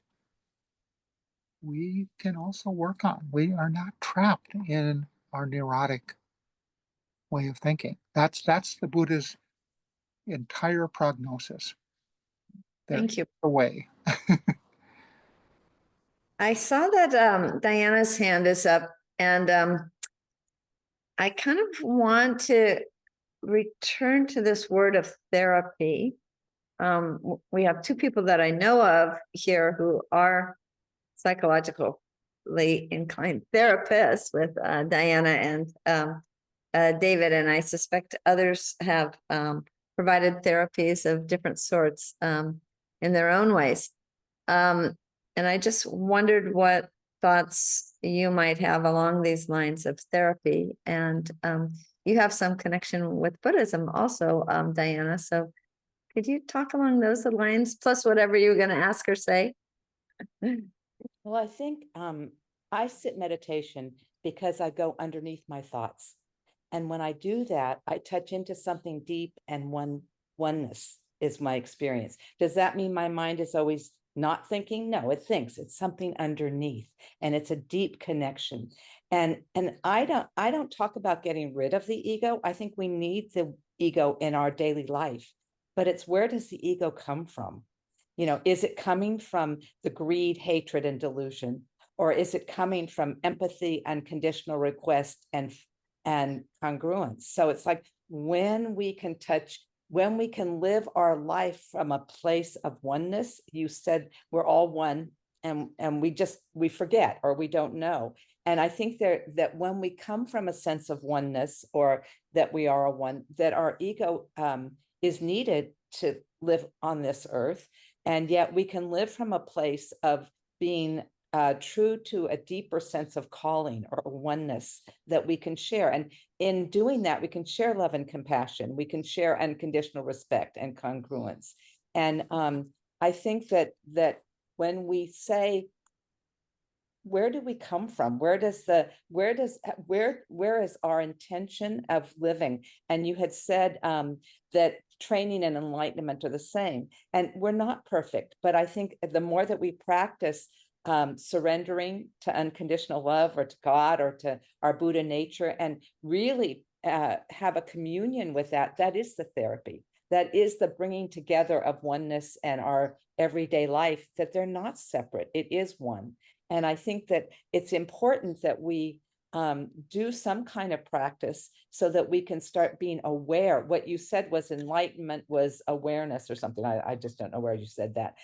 we can also work on. We are not trapped in our neurotic way of thinking. That's the Buddha's entire prognosis. Thank you. The way. I saw that Diana's hand is up, and I kind of want to return to this word of therapy. We have two people that I know of here who are psychologically inclined therapists with Diana and David, and I suspect others have provided therapies of different sorts in their own ways. And I just wondered what thoughts you might have along these lines of therapy. And you have some connection with Buddhism also, Diana. So could you talk along those lines, plus whatever you were going to ask or say? Well, I think I sit meditation because I go underneath my thoughts. And when I do that, I touch into something deep, and oneness is my experience. Does that mean my mind is always not thinking? No, it thinks. It's something underneath, and it's a deep connection. And I don't talk about getting rid of the ego. I think we need the ego in our daily life, but it's, where does the ego come from? You know, is it coming from the greed, hatred, and delusion? Or is it coming from empathy, unconditional request, and congruence? So it's like, when we can touch, when we can live our life from a place of oneness. You said we're all one, and we forget, or we don't know. And I think that when we come from a sense of oneness, or that we are a one, that our ego is needed to live on this earth. And yet we can live from a place of being true to a deeper sense of calling, or oneness that we can share. And in doing that, we can share love and compassion. We can share unconditional respect and congruence. And I think that when we say, where do we come from? Where is our intention of living? And you had said that training and enlightenment are the same, and we're not perfect, but I think the more that we practice surrendering to unconditional love, or to God, or to our Buddha nature, and really have a communion with that is the therapy. That is the bringing together of oneness and our everyday life, that they're not separate. It is one. And I think that it's important that we do some kind of practice so that we can start being aware. What you said was enlightenment was awareness or something. I just don't know where you said that,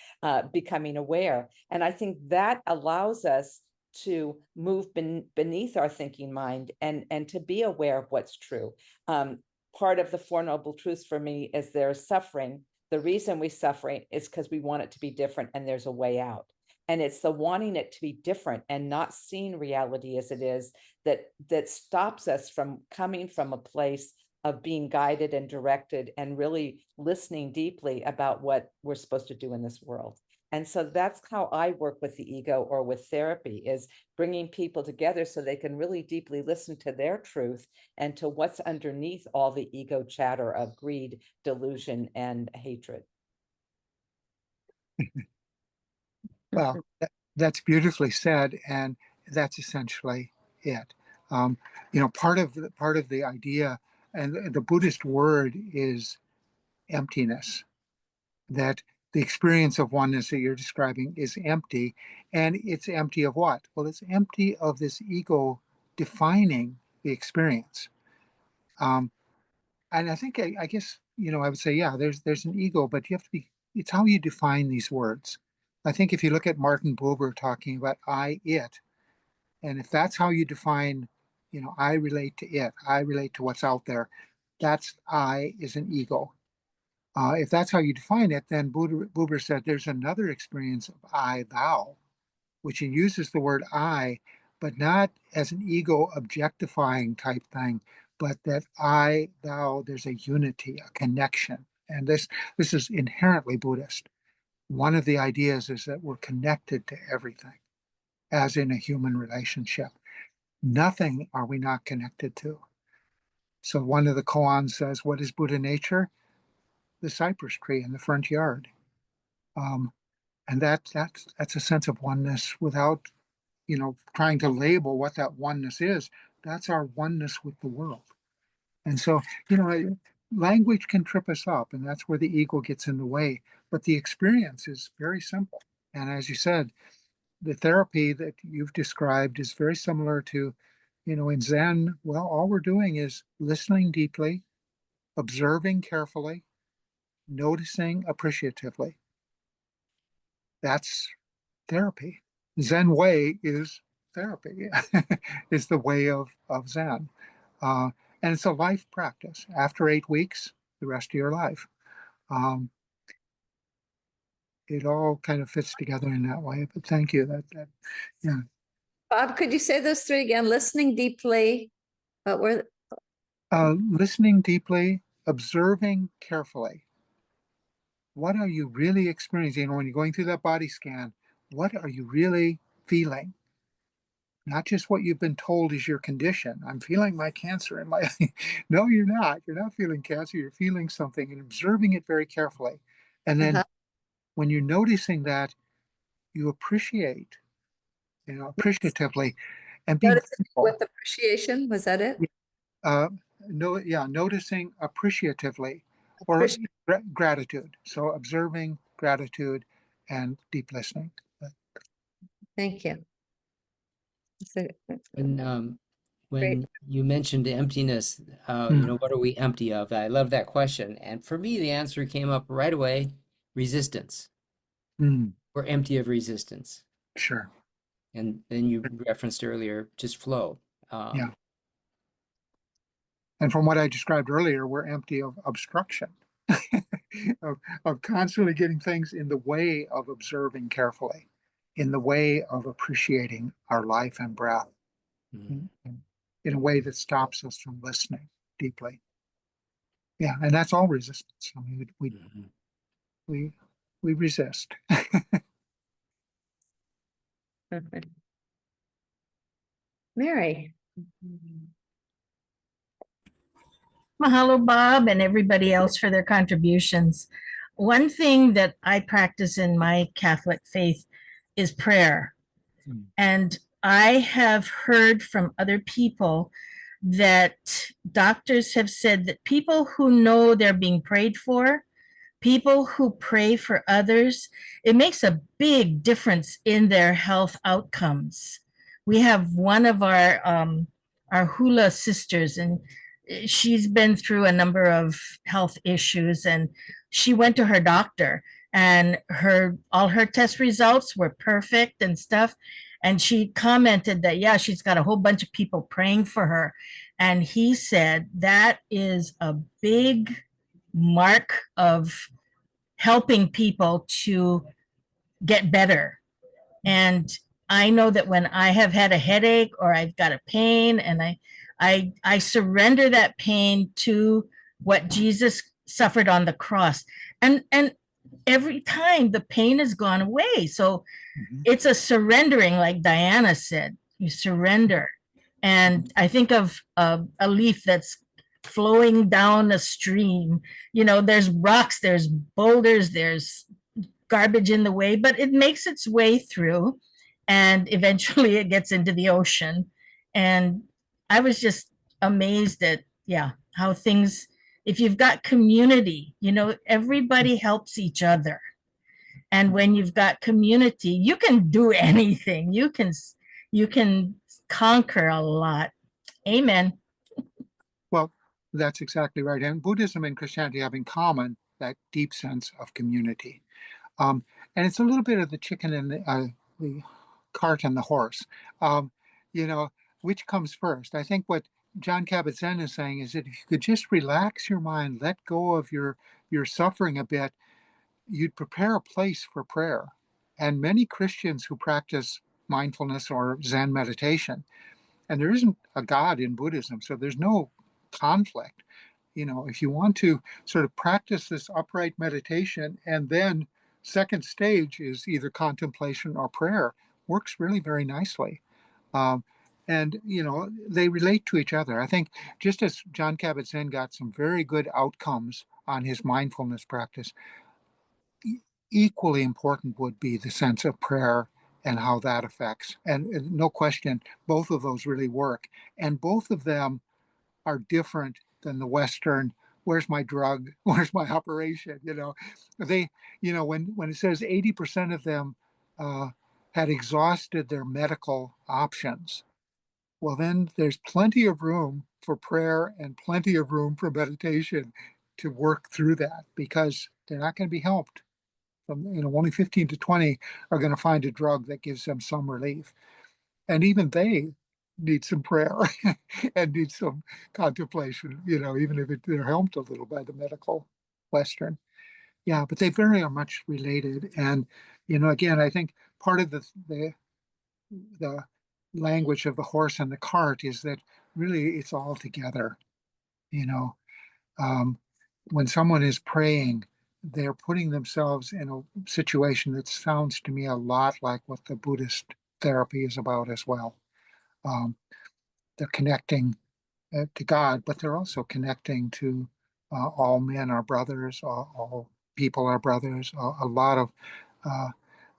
becoming aware. And I think that allows us to move beneath our thinking mind, and to be aware of what's true. Part of the Four Noble Truths for me is there's suffering. The reason we suffer is because we want it to be different, and there's a way out. And it's the wanting it to be different and not seeing reality as it is that stops us from coming from a place of being guided and directed, and really listening deeply about what we're supposed to do in this world. And so that's how I work with the ego, or with therapy, is bringing people together so they can really deeply listen to their truth, and to what's underneath all the ego chatter of greed, delusion, and hatred. Well, that's beautifully said, and that's essentially it. Part of the idea, and the Buddhist word is emptiness. That the experience of oneness that you're describing is empty, and it's empty of what? Well, it's empty of this ego defining the experience. And I think, I guess, I would say, yeah, there's an ego, but you have to be. It's how you define these words. I think if you look at Martin Buber talking about I, it, and if that's how you define, I relate to it, I relate to what's out there, that's I is an ego. If that's how you define it, then Buber said there's another experience of I, thou, which he uses the word I, but not as an ego objectifying type thing, but that I, thou, there's a unity, a connection. And this is inherently Buddhist. One of the ideas is that we're connected to everything, as in a human relationship. Nothing are we not connected to. So one of the koans says, what is Buddha nature? The cypress tree in the front yard. And that's a sense of oneness without, trying to label what that oneness is. That's our oneness with the world. And so, language can trip us up, and that's where the ego gets in the way. But the experience is very simple. And as you said, the therapy that you've described is very similar to, in Zen, well, all we're doing is listening deeply, observing carefully, noticing appreciatively. That's therapy. Zen way is therapy, is the way of Zen. And it's a life practice. After 8 weeks, the rest of your life. It all kind of fits together in that way. But thank you. Yeah. Bob, could you say those three again? Listening deeply, but we're Listening deeply, observing carefully. What are you really experiencing? When you're going through that body scan, what are you really feeling? Not just what you've been told is your condition. I'm feeling my cancer in my. No, you're not. You're not feeling cancer. You're feeling something and observing it very carefully. And then when you're noticing that, you appreciate, appreciatively, and be noticing grateful. with appreciation. Was that it? Noticing appreciatively, or gratitude. So observing, gratitude, and deep listening. Thank you. And when Great. you mentioned emptiness, what are we empty of? I love that question. And for me, the answer came up right away: resistance. We're empty of resistance. Sure. And then you referenced earlier, just flow. Yeah. And from what I described earlier, we're empty of obstruction, of constantly getting things in the way of observing carefully, in the way of appreciating our life and breath, in a way that stops us from listening deeply. Yeah, and that's all resistance. I mean, we resist. Perfect. Mary. Mahalo, Bob, and everybody else for their contributions. One thing that I practice in my Catholic faith is prayer. And I have heard from other people that doctors have said that people who know they're being prayed for, people who pray for others, it makes a big difference in their health outcomes. We have one of our hula sisters, and she's been through a number of health issues, and she went to her doctor, and all her test results were perfect and stuff. And she commented that, yeah, she's got a whole bunch of people praying for her. And he said that is a big mark of helping people to get better. And I know that when I have had a headache or I've got a pain, and I surrender that pain to what Jesus suffered on the cross. And every time the pain has gone away. So it's a surrendering, like Diana said, you surrender. And I think of a leaf that's flowing down a stream. There's rocks, there's boulders, there's garbage in the way, but it makes its way through, and eventually it gets into the ocean. And I was just amazed at, how things, if you've got community, everybody helps each other. And when you've got community, you can do anything. You can conquer a lot. Amen. Well, that's exactly right. And Buddhism and Christianity have in common that deep sense of community. And it's a little bit of the chicken and the cart and the horse. Which comes first? I think what John Kabat-Zinn is saying is that if you could just relax your mind, let go of your suffering a bit, you'd prepare a place for prayer. And many Christians who practice mindfulness or Zen meditation, and there isn't a God in Buddhism, so there's no conflict. if you want to sort of practice this upright meditation, and then second stage is either contemplation or prayer, works really very nicely. And they relate to each other. I think just as Jon Kabat-Zinn got some very good outcomes on his mindfulness practice, equally important would be the sense of prayer and how that affects. And no question, both of those really work. And both of them are different than the Western, where's my drug, where's my operation? They, when it says 80% of them had exhausted their medical options, well, then there's plenty of room for prayer and plenty of room for meditation to work through that, because they're not going to be helped. From only 15 to 20 are going to find a drug that gives them some relief, and even they need some prayer and need some contemplation. Even if they're helped a little by the medical Western. Yeah, but they very much related. And again, I think part of the language of the horse and the cart is that really it's all together. When someone is praying, they're putting themselves in a situation that sounds to me a lot like what the Buddhist therapy is about as well. They're connecting to God, but they're also connecting to all men are brothers, all people are brothers. A lot of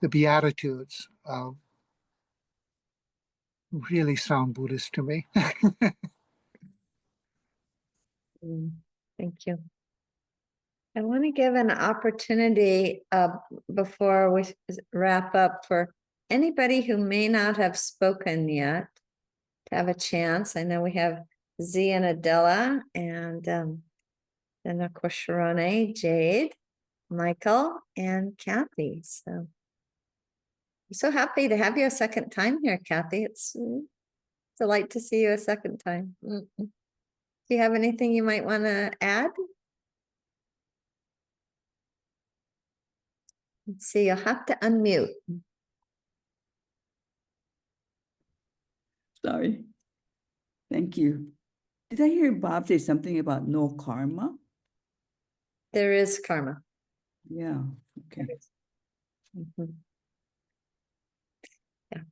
the Beatitudes really sound Buddhist to me. Thank you. I want to give an opportunity before we wrap up for anybody who may not have spoken yet to have a chance. I know we have Z and Adela, and then of course Renée, Jade, Michael, and Kathy. So I'm so happy to have you a second time here, Kathy. It's a delight to see you a second time. Do you have anything you might want to add? Let's see, you'll have to unmute. Sorry. Thank you. Did I hear Bob say something about no karma? There is karma. Yeah. Okay. Mhm. Yeah.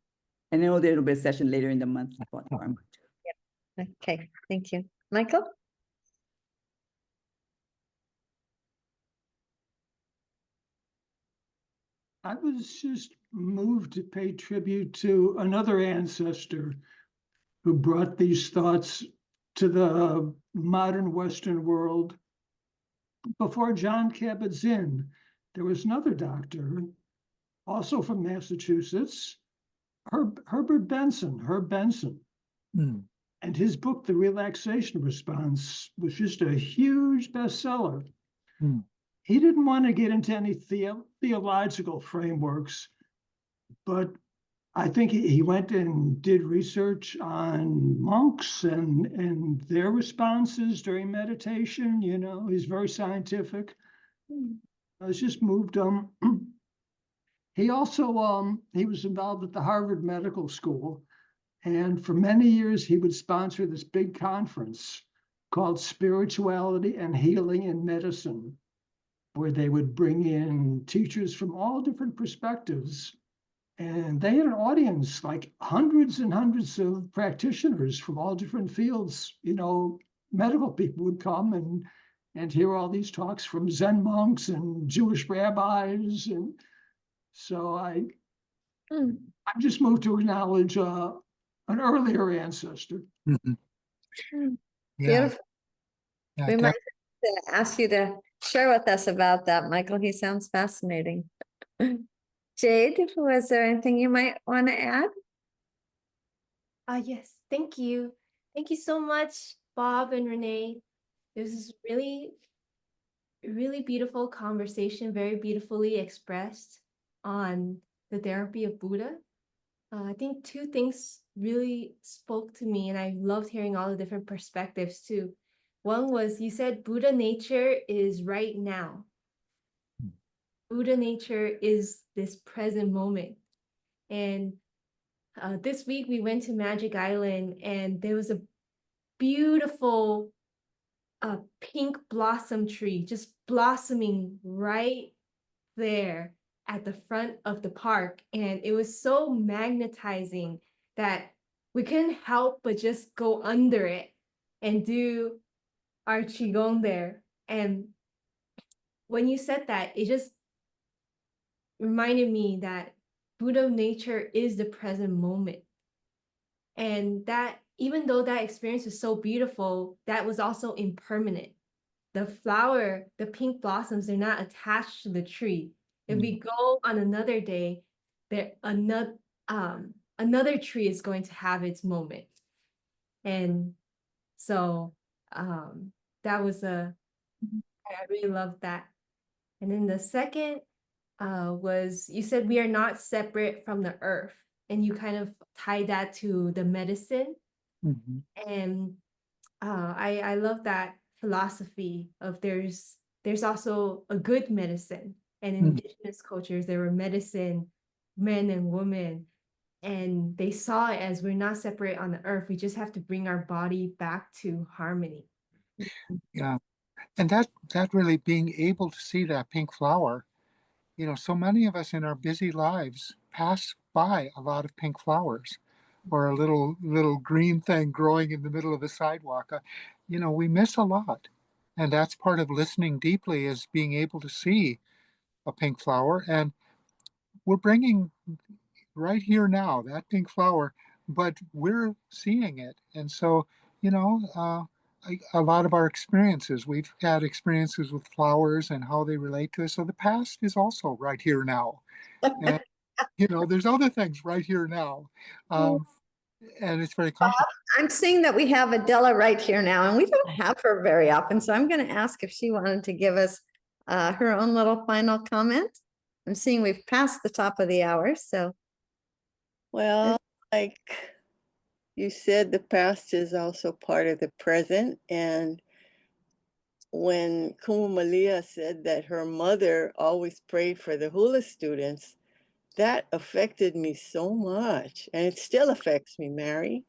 And I know there will be a session later in the month about karma. Okay, thank you. Michael? I was just moved to pay tribute to another ancestor who brought these thoughts to the modern Western world. Before Jon Kabat-Zinn, there was another doctor, also from Massachusetts, Herb Benson. And his book, The Relaxation Response, was just a huge bestseller. He didn't want to get into any theological frameworks, but I think he went and did research on monks and their responses during meditation. He's very scientific. I was just moved. He also he was involved at the Harvard Medical School, and for many years he would sponsor this big conference called Spirituality and Healing in Medicine, where they would bring in teachers from all different perspectives. And they had an audience, like hundreds and hundreds of practitioners from all different fields. Medical people would come and hear all these talks from Zen monks and Jewish rabbis. And so I'm just moved to acknowledge an earlier ancestor. Beautiful. Yeah, We might have to ask you to share with us about that, Michael. He sounds fascinating. Jade, was there anything you might want to add? Yes, thank you. Thank you so much, Bob and Renee. This is really, really beautiful conversation, very beautifully expressed on the therapy of Buddha. I think two things really spoke to me, and I loved hearing all the different perspectives too. One was you said Buddha nature is right now. Buddha nature is this present moment. And this week we went to Magic Island, and there was a beautiful a pink blossom tree just blossoming right there at the front of the park. And it was so magnetizing that we couldn't help but just go under it and do our qigong there. And when you said that, it just reminded me that Buddha nature is the present moment. And that even though that experience was so beautiful, that was also impermanent. The flower, the pink blossoms, they're not attached to the tree. If we go on another day, there another tree is going to have its moment. And so that was I really loved that. And then the second was, you said we are not separate from the earth, and you kind of tie that to the medicine. And I love that philosophy of there's also a good medicine. And in indigenous cultures, there were medicine men and women, and they saw it as we're not separate on the earth. We just have to bring our body back to harmony. Yeah. And that really being able to see that pink flower, you know, so many of us in our busy lives pass by a lot of pink flowers or a little green thing growing in the middle of the sidewalk. You know, we miss a lot. And that's part of listening deeply, is being able to see a pink flower. And we're bringing right here now that pink flower, but we're seeing it. And so, you know, a lot of our experiences, we've had experiences with flowers and how they relate to us. So the past is also right here now. And, you know, there's other things right here now. And it's very comfortable. I'm seeing that we have Adela right here now, and we don't have her very often. So I'm going to ask if she wanted to give us her own little final comment. I'm seeing we've passed the top of the hour. So, well, like you said, the past is also part of the present. And when Kumalia said that her mother always prayed for the hula students, that affected me so much, and it still affects me, Mary.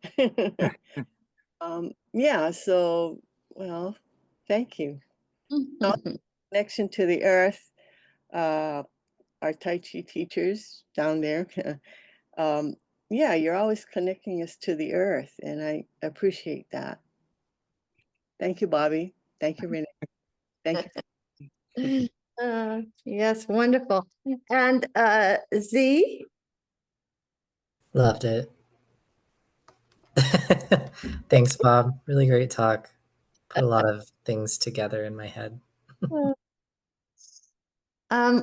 Yeah, so, well, thank you. Connection to the earth, our Tai Chi teachers down there, yeah, you're always connecting us to the earth, and I appreciate that. Thank you, Bobby. Thank you, Renee. Thank you. Yes, wonderful. And Z? Loved it. Thanks, Bob. Really great talk. Put a lot of things together in my head. Well,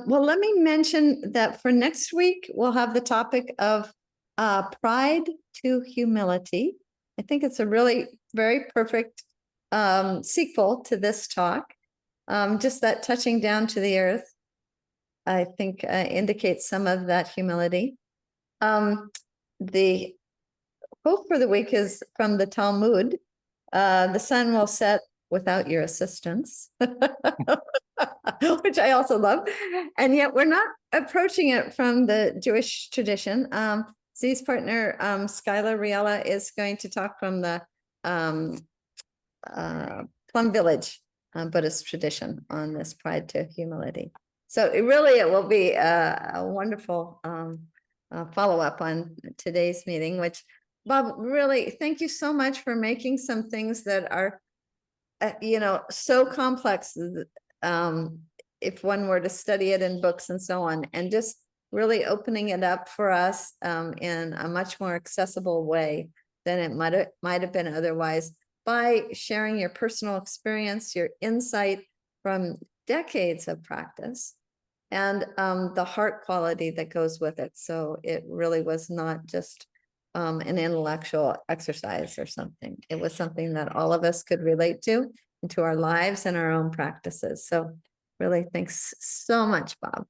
let me mention that for next week, we'll have the topic of pride to humility. I think it's a really very perfect sequel to this talk. Just that touching down to the earth, I think indicates some of that humility. The quote for the week is from the Talmud. The sun will set without your assistance, which I also love. And yet we're not approaching it from the Jewish tradition. Z's partner, Skylar Riella, is going to talk from the Plum Village Buddhist tradition on this pride to humility. So it will be a wonderful follow-up on today's meeting, which, Bob, really, thank you so much for making some things that are, you know, so complex, if one were to study it in books and so on, and just really opening it up for us in a much more accessible way than it might have been otherwise, by sharing your personal experience, your insight from decades of practice, and the heart quality that goes with it. So it really was not just an intellectual exercise or something. It was something that all of us could relate to into our lives and our own practices. So really, thanks so much, Bob.